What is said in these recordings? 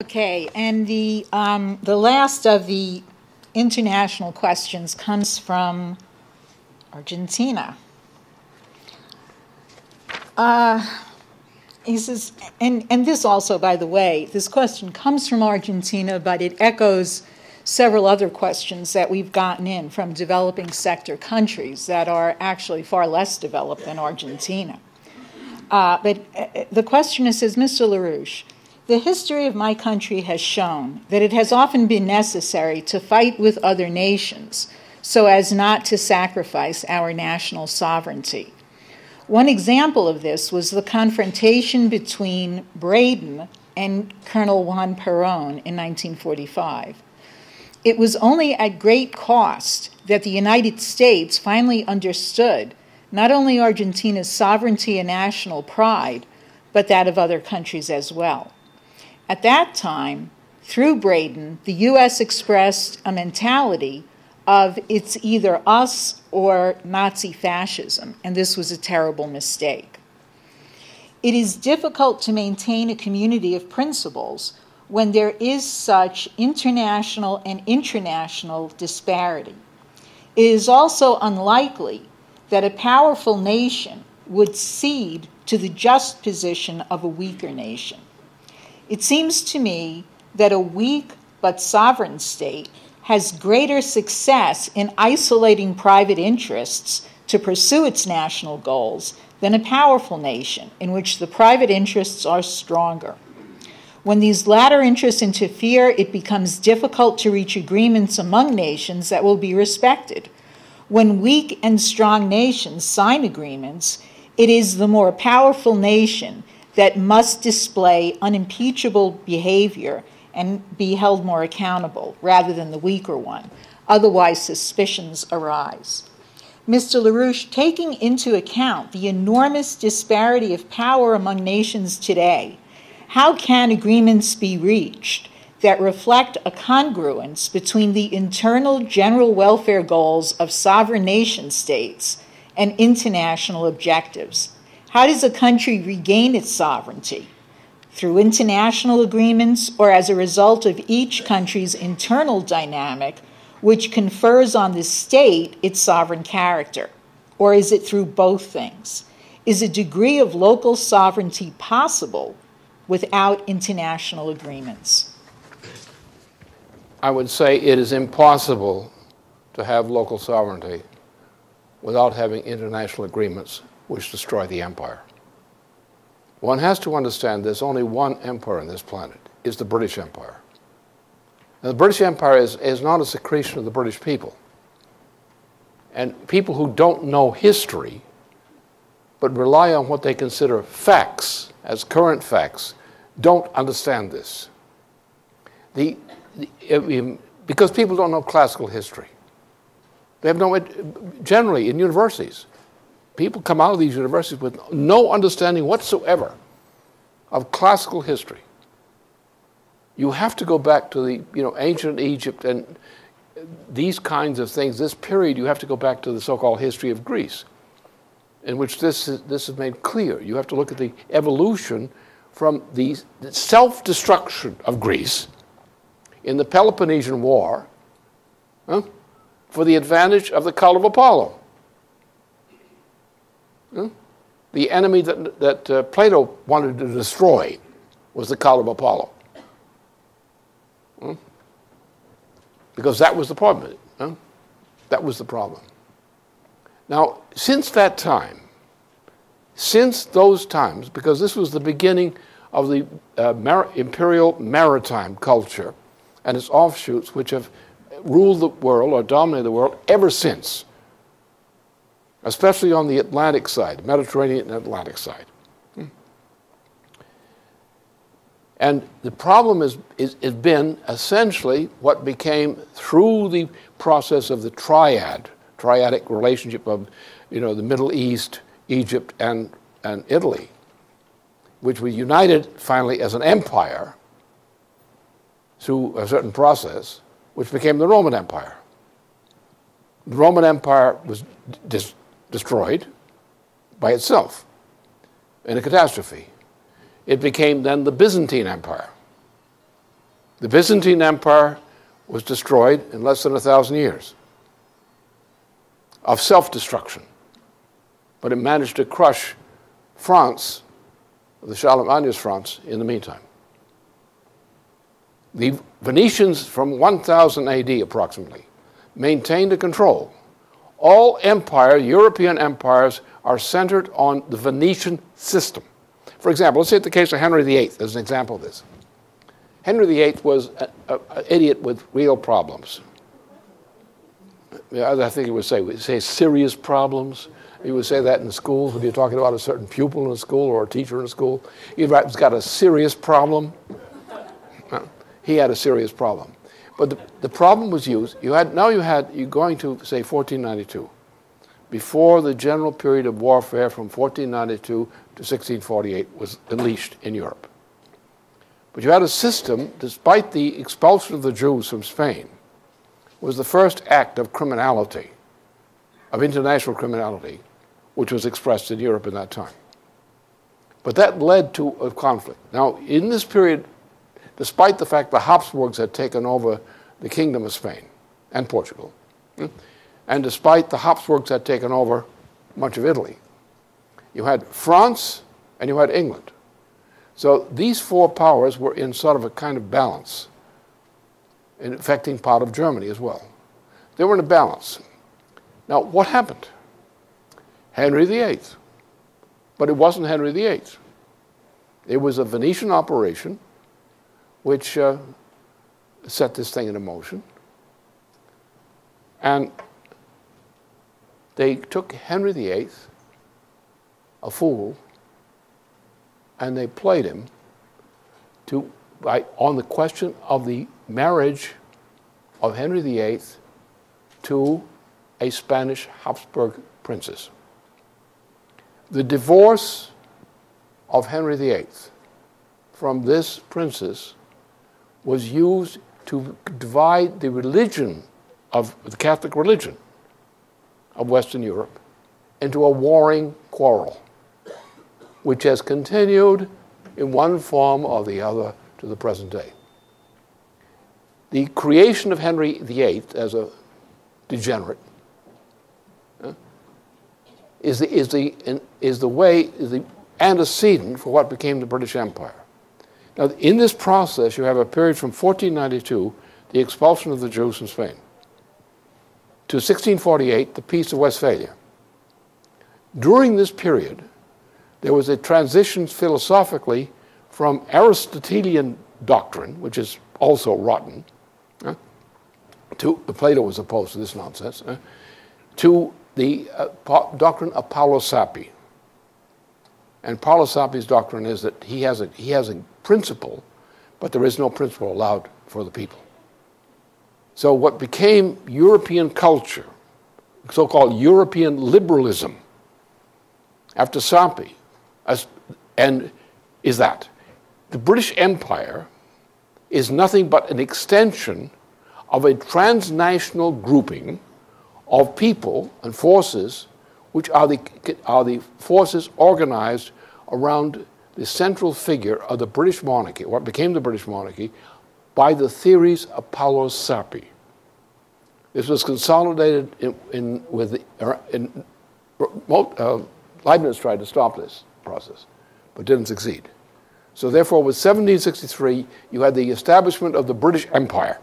Okay, and the last of the international questions comes from Argentina. He says, and this also, by the way, this question comes from Argentina, but it echoes several other questions that we've gotten in from developing sector countries that are actually far less developed than Argentina. But the questioner says, Mr. LaRouche, the history of my country has shown that it has often been necessary to fight with other nations so as not to sacrifice our national sovereignty. One example of this was the confrontation between Braden and Colonel Juan Perón in 1945. It was only at great cost that the United States finally understood not only Argentina's sovereignty and national pride, but that of other countries as well. At that time, through Braden, the U.S. expressed a mentality of it's either us or Nazi fascism, and this was a terrible mistake. It is difficult to maintain a community of principles when there is such international and international disparity. It is also unlikely that a powerful nation would cede to the just position of a weaker nation. It seems to me that a weak but sovereign state has greater success in isolating private interests to pursue its national goals than a powerful nation in which the private interests are stronger. When these latter interests interfere, it becomes difficult to reach agreements among nations that will be respected. When weak and strong nations sign agreements, it is the more powerful nation that must display unimpeachable behavior and be held more accountable rather than the weaker one. Otherwise, suspicions arise. Mr. LaRouche, taking into account the enormous disparity of power among nations today, how can agreements be reached that reflect a congruence between the internal general welfare goals of sovereign nation states and international objectives? How does a country regain its sovereignty? Through international agreements or as a result of each country's internal dynamic, which confers on the state its sovereign character? Or is it through both things? Is a degree of local sovereignty possible without international agreements? I would say it is impossible to have local sovereignty without having international agreements which destroy the empire. One has to understand there's only one empire on this planet. It's the British Empire. And the British Empire is not a secretion of the British people. And people who don't know history but rely on what they consider facts as current facts don't understand this. Because people don't know classical history. They have no, generally in universities, people come out of these universities with no understanding whatsoever of classical history. You have to go back to the ancient Egypt and these kinds of things. This period, you have to go back to the so-called history of Greece, in which this is made clear. You have to look at the evolution from the self-destruction of Greece in the Peloponnesian War for the advantage of the cult of Apollo. The enemy that Plato wanted to destroy was the cult of Apollo. Because that was the problem. That was the problem. Now, since that time, since those times, because this was the beginning of the imperial maritime culture and its offshoots, which have ruled the world or dominated the world ever since, especially on the Atlantic side, Mediterranean and Atlantic side. And the problem has been essentially what became, through the process of the triadic relationship of the Middle East, Egypt, and Italy, which was united finally as an empire through a certain process, which became the Roman Empire. The Roman Empire was destroyed by itself in a catastrophe. It became then the Byzantine Empire. The Byzantine Empire was destroyed in less than 1,000 years of self-destruction. But it managed to crush France, the Charlemagne's France, in the meantime. The Venetians from 1000 AD approximately maintained a control. All European empires are centered on the Venetian system. For example, let's take the case of Henry VIII as an example of this. Henry VIII was an idiot with real problems. I think he would say serious problems. He would say that in schools when you're talking about a certain pupil in a school or a teacher in a school. He's got a serious problem. He had a serious problem. But the problem was used. You're going to, say, 1492, before the general period of warfare from 1492 to 1648 was unleashed in Europe. But you had a system, despite the expulsion of the Jews from Spain, was the first act of criminality, of international criminality, which was expressed in Europe in that time. But that led to a conflict. Now, in this period, despite the fact the Habsburgs had taken over the Kingdom of Spain and Portugal, and despite the Habsburgs had taken over much of Italy, you had France and you had England. So these four powers were in sort of a kind of balance, in affecting part of Germany as well. They were in a balance. Now, what happened? Henry VIII. But it wasn't Henry VIII. It was a Venetian operation which set this thing in motion. And they took Henry VIII, a fool, and they played him on the question of the marriage of Henry VIII to a Spanish Habsburg princess. The divorce of Henry VIII from this princess was used to divide the religion of the Catholic religion of Western Europe into a warring quarrel, which has continued in one form or the other to the present day. The creation of Henry VIII as a degenerate is the antecedent for what became the British Empire. Now, in this process, you have a period from 1492, the expulsion of the Jews from Spain, to 1648, the Peace of Westphalia. During this period, there was a transition philosophically from Aristotelian doctrine, which is also rotten, Plato was opposed to this nonsense, to the doctrine of Paolo Sappi. And Paolo Sappi's doctrine is that he has a principle, but there is no principle allowed for the people. So what became European culture, so-called European liberalism, after Sappi, is that the British Empire is nothing but an extension of a transnational grouping of people and forces which are the forces organized around the central figure of the British monarchy, what became the British monarchy, by the theories of Paolo Sappi. This was consolidated Leibniz tried to stop this process, but didn't succeed. So therefore, with 1763, you had the establishment of the British Empire.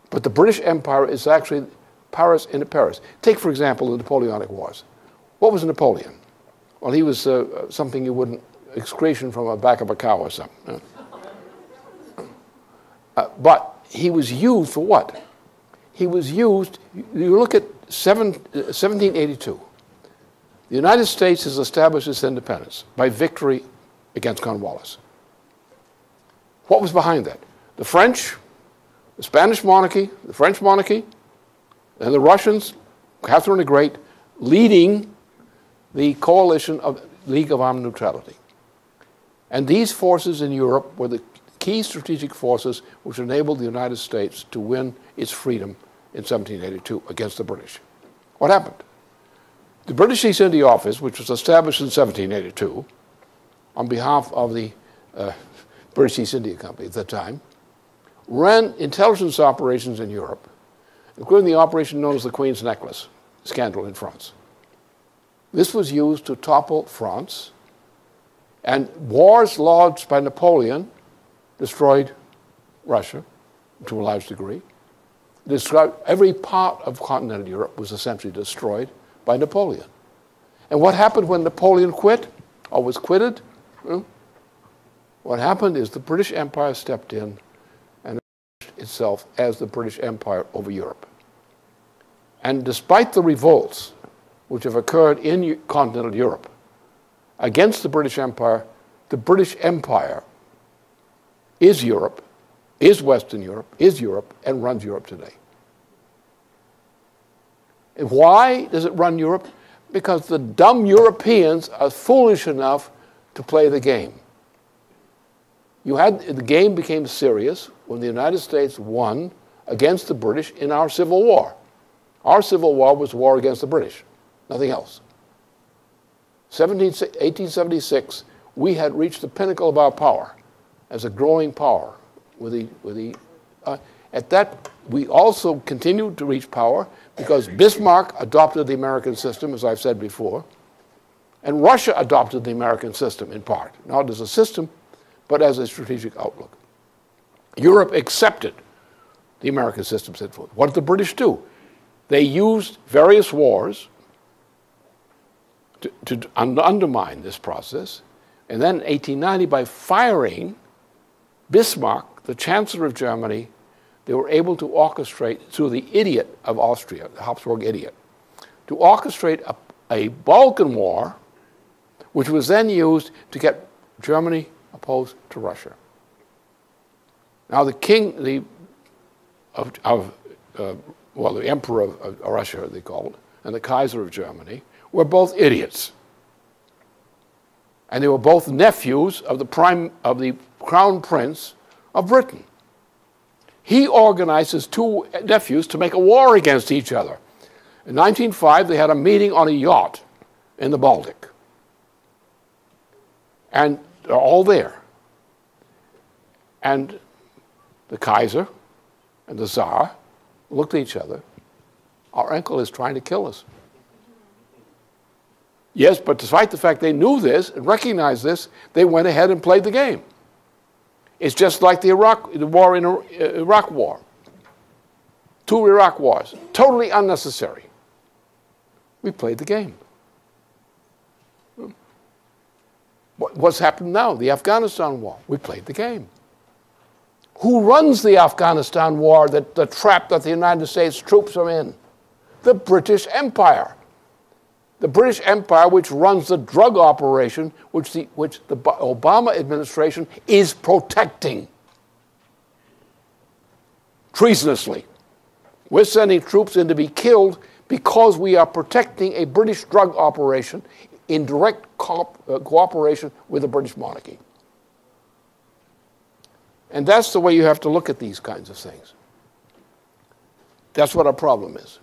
But the British Empire is actually Paris into Paris. Take, for example, the Napoleonic Wars. What was Napoleon? Well, he was something you wouldn't, excretion from the back of a cow or something. But he was used for what? He was used, you look at 1782. The United States has established its independence by victory against Cornwallis. What was behind that? The French, the Spanish monarchy, the French monarchy, and the Russians, Catherine the Great, leading the coalition of League of Armed Neutrality. And these forces in Europe were the key strategic forces which enabled the United States to win its freedom in 1782 against the British. What happened? The British East India Office, which was established in 1782 on behalf of the British East India Company at the time, ran intelligence operations in Europe, including the operation known as the Queen's Necklace scandal in France. This was used to topple France, and wars lodged by Napoleon destroyed Russia to a large degree. Every part of continental Europe was essentially destroyed by Napoleon. And what happened when Napoleon quit, or was quitted? What happened is the British Empire stepped in and established itself as the British Empire over Europe. And despite the revolts which have occurred in continental Europe against the British Empire is Europe, is Western Europe, is Europe, and runs Europe today. And why does it run Europe? Because the dumb Europeans are foolish enough to play the game. The game became serious when the United States won against the British in our Civil War. Our Civil War was war against the British, nothing else. 1876, we had reached the pinnacle of our power as a growing power. At that, we also continued to reach power because Bismarck adopted the American system, as I've said before, and Russia adopted the American system in part, not as a system, but as a strategic outlook. Europe accepted the American system set forth. What did the British do? They used various wars to undermine this process, and then in 1890, by firing Bismarck, the Chancellor of Germany, they were able to orchestrate, through the idiot of Austria, the Habsburg idiot, to orchestrate a Balkan War, which was then used to get Germany opposed to Russia. Now the king, the Emperor of Russia, they called, and the Kaiser of Germany, were both idiots. And they were both nephews of the Crown Prince of Britain. He organized his two nephews to make a war against each other. In 1905, they had a meeting on a yacht in the Baltic. And they're all there. And the Kaiser and the Tsar looked at each other. Our uncle is trying to kill us. Yes, but despite the fact they knew this and recognized this, they went ahead and played the game. It's just like the Iraq War. 2 Iraq wars, totally unnecessary. We played the game. What's happened now? The Afghanistan war. We played the game. Who runs the Afghanistan war, the trap that the United States troops are in? The British Empire. The British Empire, which runs the drug operation, which the Obama administration is protecting treasonously. We're sending troops in to be killed because we are protecting a British drug operation in direct cooperation with the British monarchy. And that's the way you have to look at these kinds of things. That's what our problem is.